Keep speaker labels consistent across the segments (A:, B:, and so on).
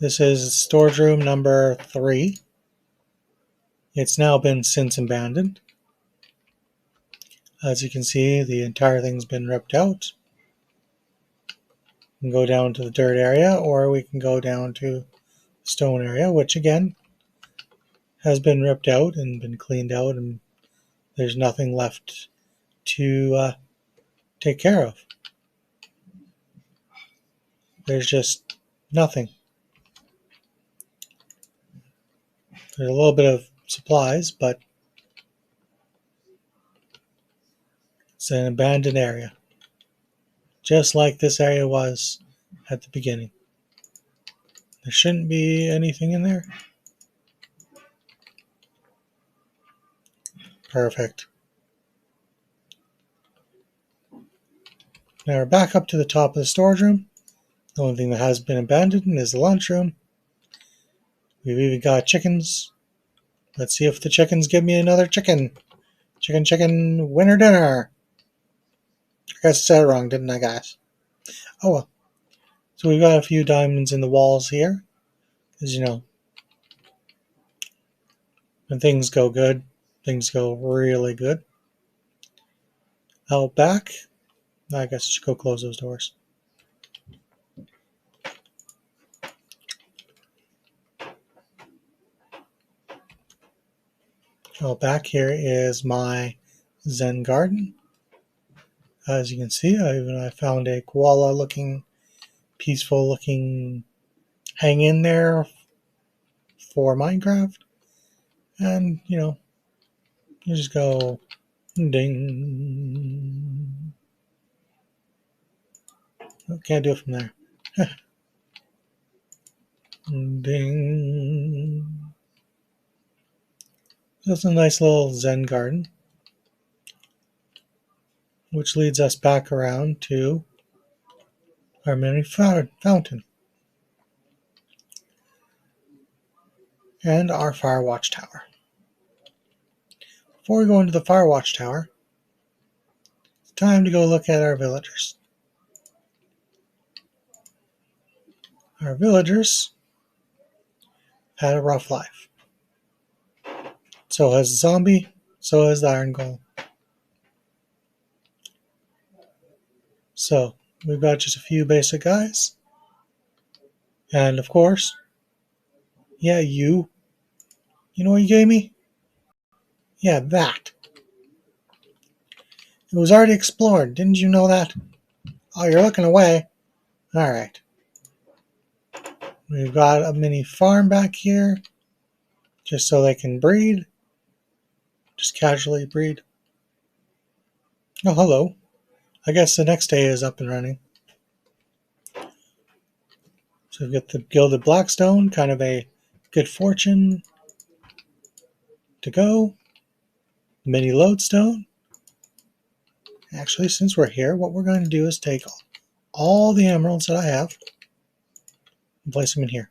A: This is storage room number 3. It's now been since abandoned. As you can see, the entire thing's been ripped out. We can go down to the dirt area, or we can go down to the stone area, which again has been ripped out and been cleaned out, and there's nothing left to take care of. There's just nothing. There's a little bit of supplies, but it's an abandoned area, just like this area was at the beginning. There shouldn't be anything in there. Perfect. Now we're back up to the top of the storage room. The only thing that has been abandoned is the lunchroom. We've even got chickens. Let's see if the chickens give me another chicken. Chicken, winner dinner. I guess I said it wrong, didn't I, guys? Oh well. So we've got a few diamonds in the walls here. As you know, when things go good, things go really good. Out back, I guess I should go close those doors. Out back here is my Zen garden. As you can see, I found a koala looking, peaceful looking hang in there for Minecraft. And, you just go ding. Oh, can't do it from there. Ding. That's a nice little Zen garden, which leads us back around to our mini fountain and our fire watchtower. Before we go into the fire watchtower, it's time to go look at our villagers. Our villagers had a rough life. So has the zombie, so has the iron golem. So we've got just a few basic guys. And of course, yeah, you know what you gave me? Yeah, that. It was already explored. Didn't you know that? Oh, you're looking away. Alright. We've got a mini farm back here, just so they can breed. Just casually breed. Oh, hello. I guess the next day is up and running. So we've got the Gilded Blackstone, kind of a good fortune to go. Mini Lodestone. Actually, since we're here, what we're going to do is take all the emeralds that I have and place them in here,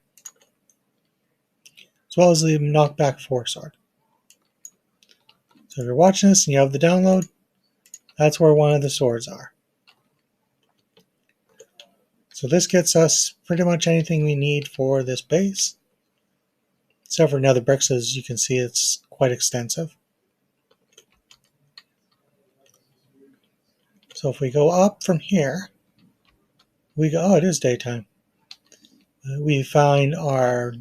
A: as well as the knockback 4 sword. So if you're watching this and you have the download, that's where one of the swords are. So this gets us pretty much anything we need for this base, except for nether bricks. As you can see, it's quite extensive. So if we go up from here, we go, oh, it is daytime. We find our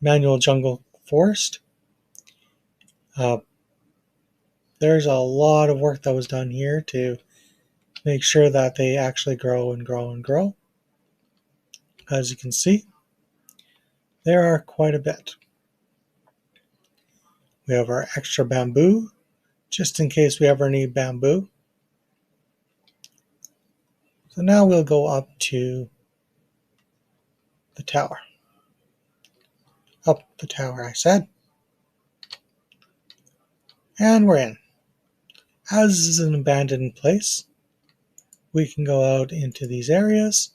A: manual jungle forest. There's a lot of work that was done here to make sure that they actually grow and grow and grow. As you can see, there are quite a bit. We have our extra bamboo, just in case we ever need bamboo. So now we'll go up to the tower. Up the tower, I said. And we're in. As this is an abandoned place, we can go out into these areas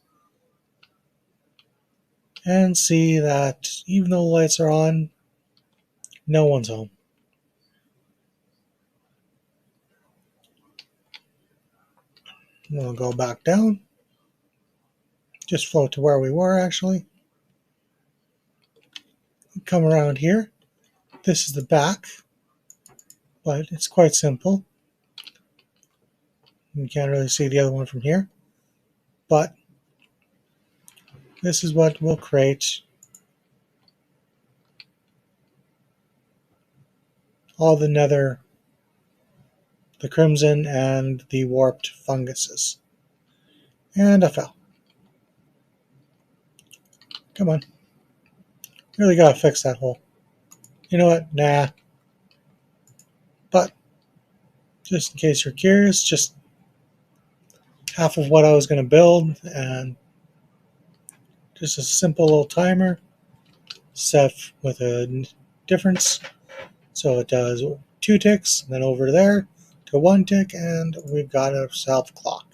A: and see that even though the lights are on, no one's home. We'll go back down. Just float to where we were, actually. Come around here. This is the back, but it's quite simple. You can't really see the other one from here, but this is what will create all the nether, the crimson, and the warped funguses. And I fell. Come on. Really gotta fix that hole. You know what? Nah. But just in case you're curious, just half of what I was going to build, and just a simple little timer set with a difference. So it does 2 ticks, and then over there to 1 tick, and we've got a south clock.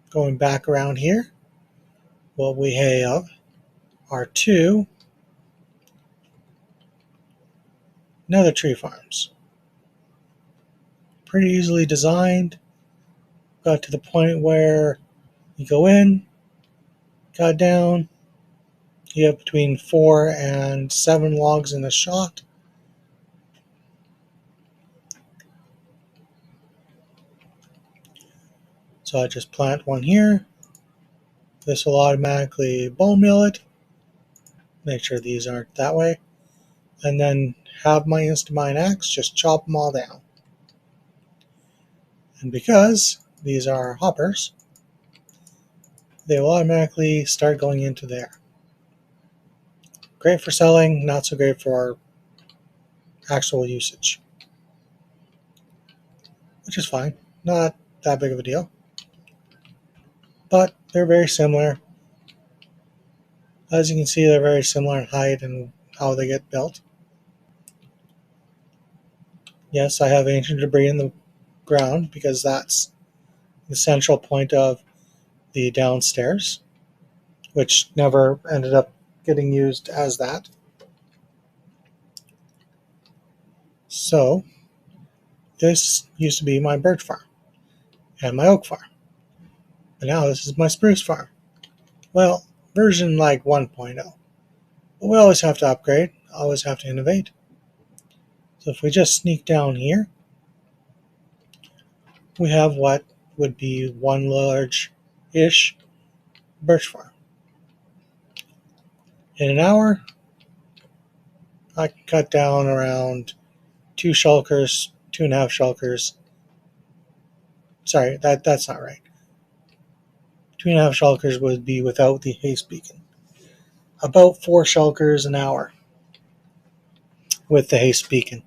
A: Going back around here, what we have are 2 nether tree farms. Pretty easily designed. Got to the point where you go in, got down, you have between 4 and 7 logs in a shot. So I just plant one here. This will automatically bone mill it. Make sure these aren't that way. And then have my Instamine axe just chop them all down. And because these are hoppers, they will automatically start going into there. Great for selling, not so great for actual usage. Which is fine. Not that big of a deal. But they're very similar. As you can see, they're very similar in height and how they get built. Yes, I have ancient debris in the ground because that's the central point of the downstairs, which never ended up getting used as that. So this used to be my birch farm and my oak farm, but now this is my spruce farm. Well, version like 1.0. But we always have to upgrade, always have to innovate. So if we just sneak down here, we have what would be one large-ish birch farm. In an hour, I can cut down around 2 shulkers, 2.5 shulkers. Sorry, that's not right. 2.5 shulkers would be without the haste beacon. About 4 shulkers an hour with the haste beacon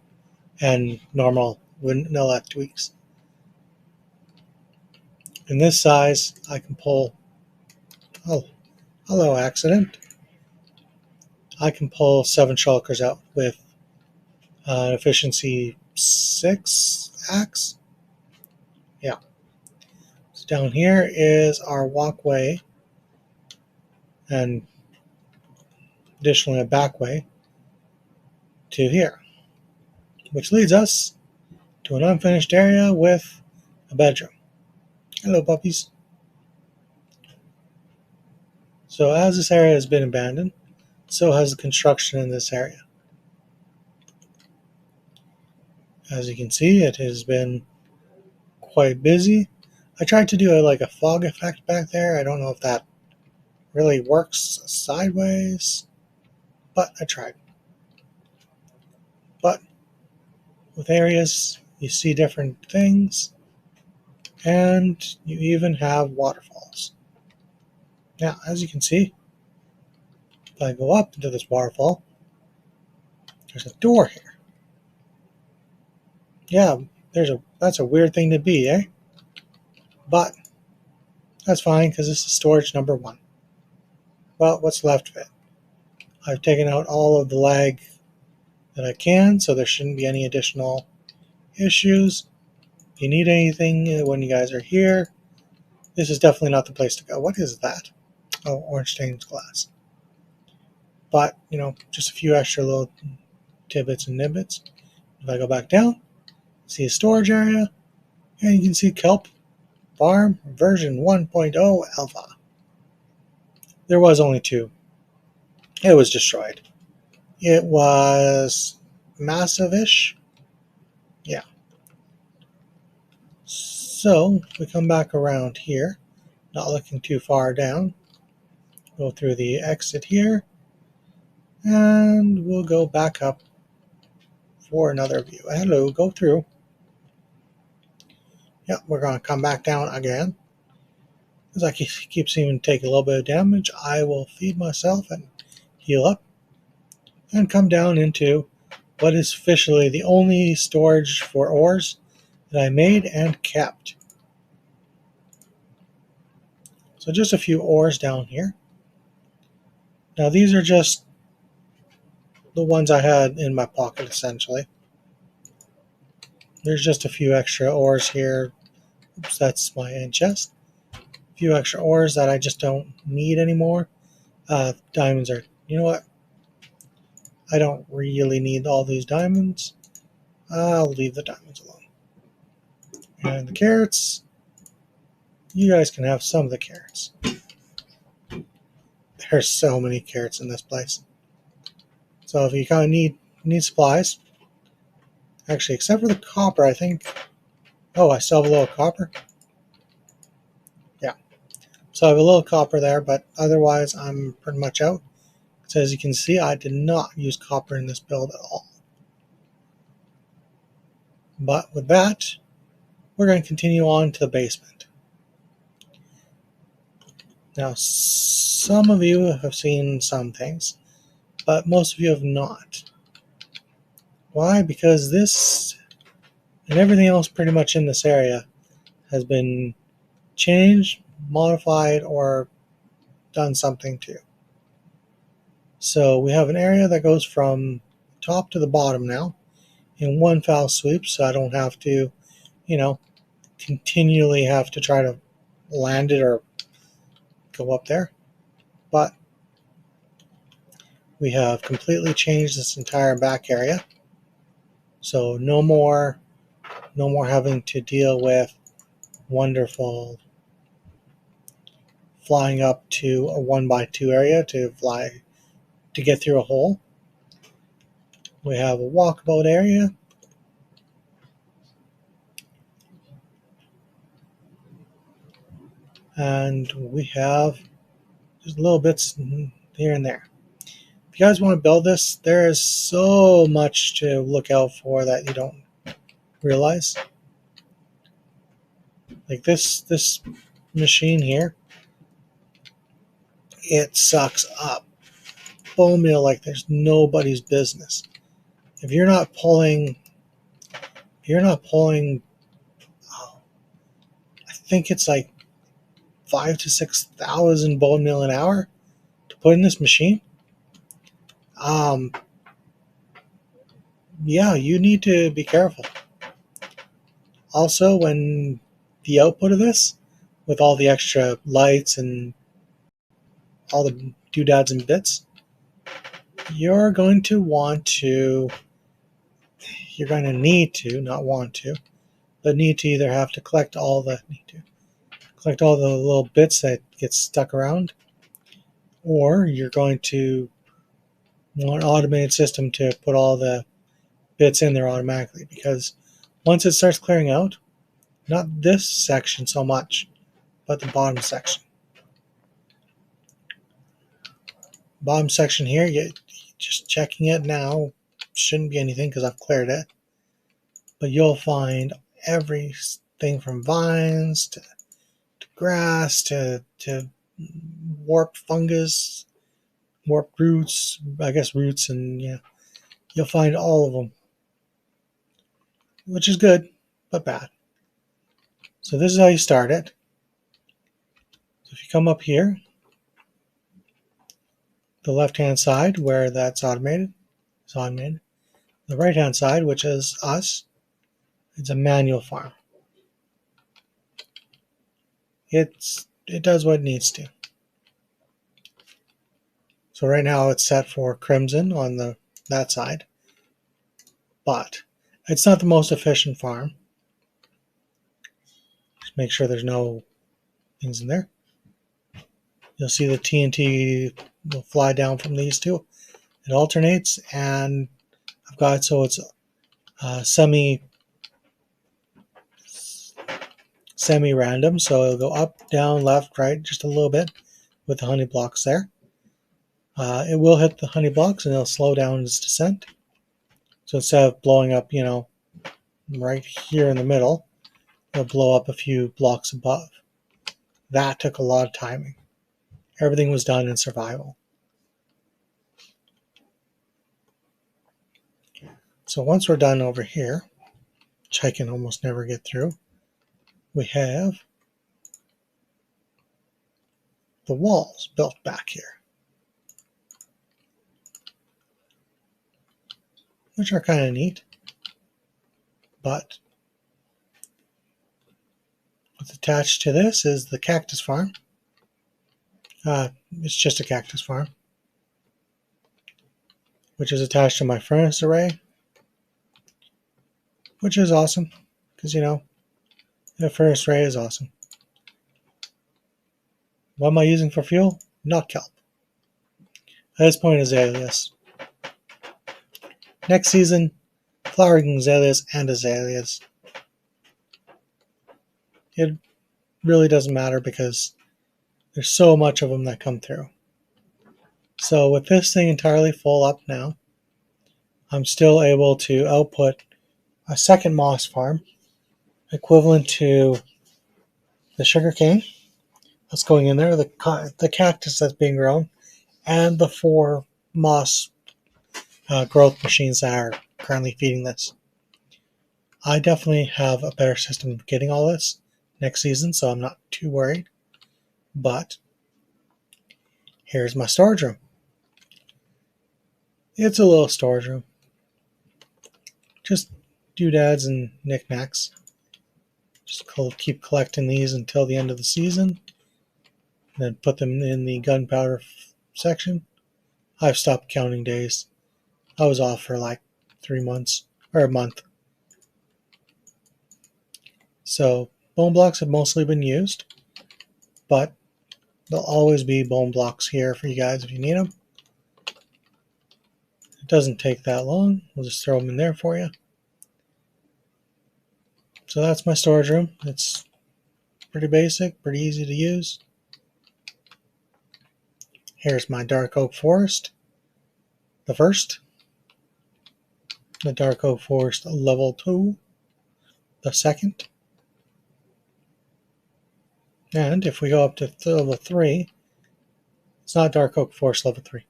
A: and normal vanilla tweaks. In this size, I can pull. Oh, hello, accident. I can pull 7 shulkers out with efficiency 6 axe. Yeah. So down here is our walkway and additionally a back way to here, which leads us to an unfinished area with a bedroom. Hello, puppies. So as this area has been abandoned, so has the construction in this area. As you can see, it has been quite busy. I tried to do like a fog effect back there. I don't know if that really works sideways, but I tried. But with areas, you see different things, and you even have waterfalls. Now, as you can see, if I go up into this waterfall, there's a door here. Yeah, that's a weird thing to be, eh? But that's fine because this is storage number 1. Well, what's left of it? I've taken out all of the lag that I can, so there shouldn't be any additional issues. If you need anything when you guys are here, this is definitely not the place to go. What is that? Oh, orange stained glass. But, just a few extra little tidbits and nibbits. If I go back down, see a storage area, and you can see Kelp Farm version 1.0 alpha. There was only two. It was destroyed. It was massive-ish. Yeah. So we come back around here, not looking too far down. Go through the exit here, and we'll go back up for another view. Hello, go through. Yep, we're going to come back down again. As I keep seeming to take a little bit of damage, I will feed myself and heal up and come down into what is officially the only storage for ores that I made and kept. So just a few ores down here. Now these are just the ones I had in my pocket essentially. There's just a few extra ores here. Oops, that's my end chest. A few extra ores that I just don't need anymore. Diamonds are, you know what? I don't really need all these diamonds. I'll leave the diamonds alone. And the carrots, you guys can have some of the carrots. There's so many carrots in this place. So if you kind of need supplies, actually, except for the copper, I think. Oh, I still have a little copper. Yeah, so I have a little copper there, but otherwise I'm pretty much out. So as you can see, I did not use copper in this build at all. But with that, we're going to continue on to the basement. Now, some of you have seen some things, but most of you have not. Why? Because this and everything else pretty much in this area has been changed, modified, or done something to. So we have an area that goes from top to the bottom now in one foul sweep, so I don't have to, continually have to try to land it or go up there. But we have completely changed this entire back area. So no more having to deal with wonderful flying up to a 1x2 area to get through a hole. We have a walkabout area. And we have just little bits here and there. If you guys want to build this, there is so much to look out for that you don't realize. Like this machine here, it sucks up bone meal like there's nobody's business. If you're not pulling, oh, I think it's like 5,000 to 6,000 bone meal an hour to put in this machine. Yeah, you need to be careful. Also, when the output of this, with all the extra lights and all the doodads and bits, you're going to need to, not want to, but need to either have to collect all the little bits that get stuck around, or you're going to want an automated system to put all the bits in there automatically, because once it starts clearing out, not this section so much, but the bottom section. Bottom section here, you just checking it now, shouldn't be anything because I've cleared it, but you'll find everything from vines to grass to warped fungus, warped roots, I guess roots, and yeah, you'll find all of them, which is good but bad. So this is how you start it. So if you come up here, the left-hand side where that's automated is automated. The right-hand side, which is us, it's a manual farm. It does what it needs to. So right now it's set for crimson on that side, but it's not the most efficient farm. Just make sure there's no things in there. You'll see the TNT will fly down from these two. It alternates, and I've got it so it's semi-random, so it'll go up, down, left, right, just a little bit with the honey blocks there. It will hit the honey blocks and it'll slow down its descent. So instead of blowing up, right here in the middle, it'll blow up a few blocks above. That took a lot of timing. Everything was done in survival. So once we're done over here, which I can almost never get through, we have the walls built back here, which are kind of neat. But what's attached to this is the cactus farm. It's just a cactus farm, which is attached to my furnace array, which is awesome because, the furnace array is awesome. What am I using for fuel? Not kelp. At this point, azaleas. Next season, flowering azaleas and azaleas. It really doesn't matter because there's so much of them that come through. So with this thing entirely full up now, I'm still able to output a second moss farm equivalent to the sugar cane that's going in there, the cactus that's being grown, and the 4 moss growth machines that are currently feeding this. I definitely have a better system of getting all this next season, so I'm not too worried. But here's my storage room. It's a little storage room. Just doodads and knickknacks. Just keep collecting these until the end of the season. Then put them in the gunpowder section. I've stopped counting days. I was off for like 3 months, or a month. So bone blocks have mostly been used, but there'll always be bone blocks here for you guys if you need them. It doesn't take that long. We'll just throw them in there for you. So that's my storage room. It's pretty basic, pretty easy to use. Here's my dark oak forest. The first. The dark oak forest level 2. The second. And if we go up to level 3, it's not dark oak forest level 3.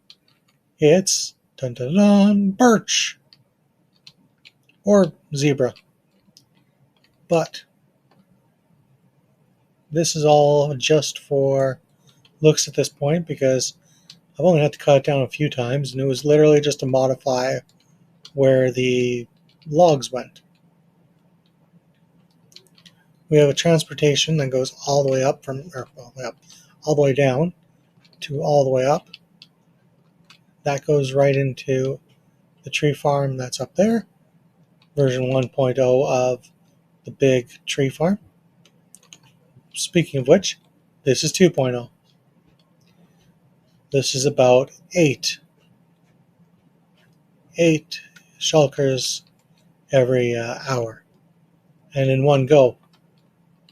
A: It's dun dun dun birch or zebra. But this is all just for looks at this point because I've only had to cut it down a few times, and it was literally just to modify where the logs went. We have a transportation that goes all the way up all the way down to all the way up. That goes right into the tree farm that's up there, version 1.0 of the big tree farm. Speaking of which, this is 2.0. This is about 8 shulkers every hour, and in one go.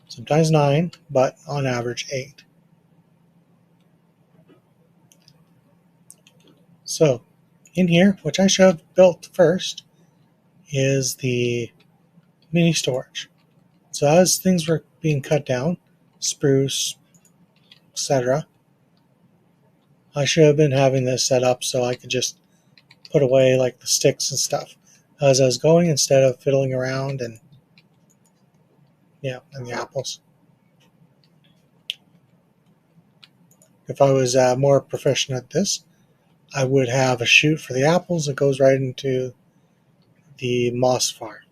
A: Sometimes 9, but on average 8. So, in here, which I should have built first, is the mini storage. So as things were being cut down, spruce, etc., I should have been having this set up so I could just put away like the sticks and stuff as I was going instead of fiddling around and the apples. If I was more proficient at this, I would have a chute for the apples that goes right into the moss farm.